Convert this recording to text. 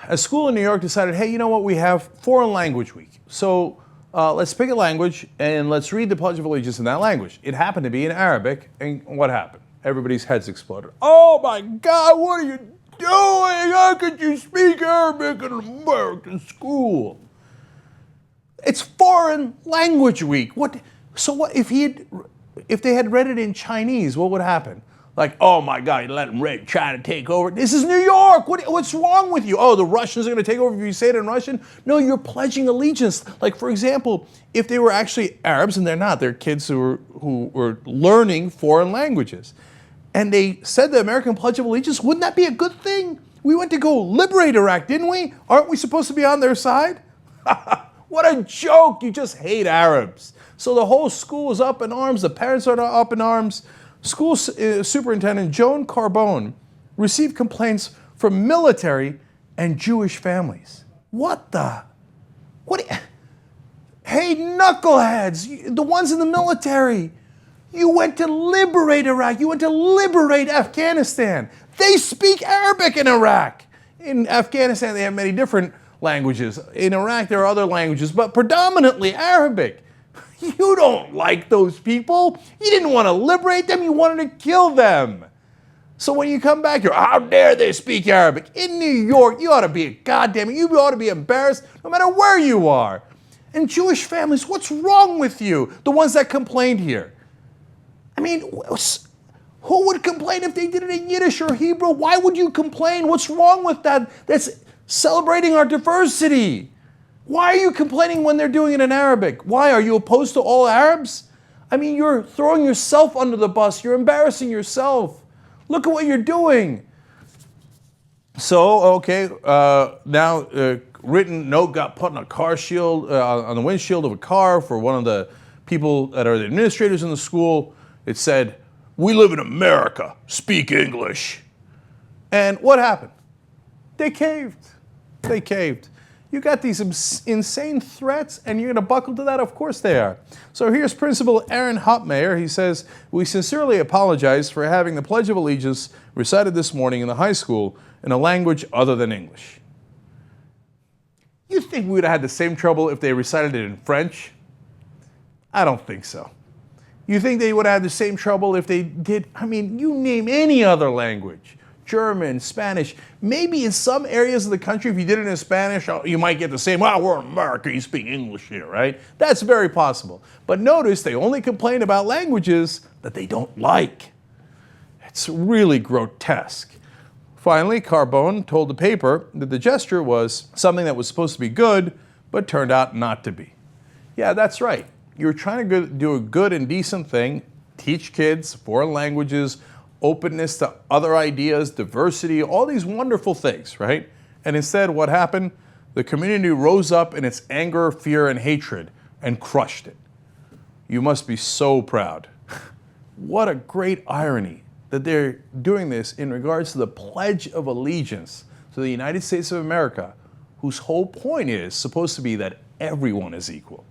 A school in New York decided, hey, you know what, we have Foreign Language Week. So let's pick a language and let's read the Pledge of Allegiance in that language. It happened to be in Arabic, and what happened? Everybody's heads exploded. Oh my God, what are you doing? How could you speak Arabic in an American school? It's Foreign Language Week. So what if they had read it in Chinese, what would happen? Like, oh my God, you let them read China take over. This is New York. What's wrong with you? Oh, the Russians are going to take over if you say it in Russian? No, you're pledging allegiance. Like, for example, if they were actually Arabs, and they're not, they're kids who were learning foreign languages, and they said the American Pledge of Allegiance, wouldn't that be a good thing? We went to go liberate Iraq, didn't we? Aren't we supposed to be on their side? What a joke. You just hate Arabs. So the whole school is up in arms. The parents are up in arms. School Superintendent Joan Carbone received complaints from military and Jewish families. Hey, knuckleheads, the ones in the military, you went to liberate Iraq. You went to liberate Afghanistan. They speak Arabic in Iraq. In Afghanistan, they have many different languages. In Iraq, there are other languages, but predominantly Arabic. You don't like those people. You didn't want to liberate them. You wanted to kill them. So when you come back, you're, how dare they speak Arabic? In New York, you ought to be, goddamn it, you ought to be embarrassed no matter where you are. And Jewish families, what's wrong with you? The ones that complained here. I mean, who would complain if they did it in Yiddish or Hebrew? Why would you complain? What's wrong with that? That's celebrating our diversity. Why are you complaining when they're doing it in Arabic? Why? Are you opposed to all Arabs? I mean, you're throwing yourself under the bus. You're embarrassing yourself. Look at what you're doing. So, okay, now written note got put on a car shield, on the windshield of a car for one of the people that are the administrators in the school. It said, "We live in America, speak English." And what happened? They caved. They caved. You got these insane threats, and you're going to buckle to that? Of course they are. So here's Principal Aaron Hopmayer. He says, "We sincerely apologize for having the Pledge of Allegiance recited this morning in the high school in a language other than English." You think we would have had the same trouble if they recited it in French? I don't think so. You think they would have had the same trouble if they did, I mean, you name any other language. German, Spanish. Maybe in some areas of the country, if you did it in Spanish, you might get the same, well, we're in America, you speak English here, right? That's very possible. But notice they only complain about languages that they don't like. It's really grotesque. Finally, Carbone told the paper that the gesture was something that was supposed to be good, but turned out not to be. Yeah, that's right. You're trying to do a good and decent thing, teach kids foreign languages, openness to other ideas, diversity, all these wonderful things, right? And instead, what happened? The community rose up in its anger, fear, and hatred and crushed it. You must be so proud. What a great irony that they're doing this in regards to the Pledge of Allegiance to the United States of America, whose whole point is supposed to be that everyone is equal.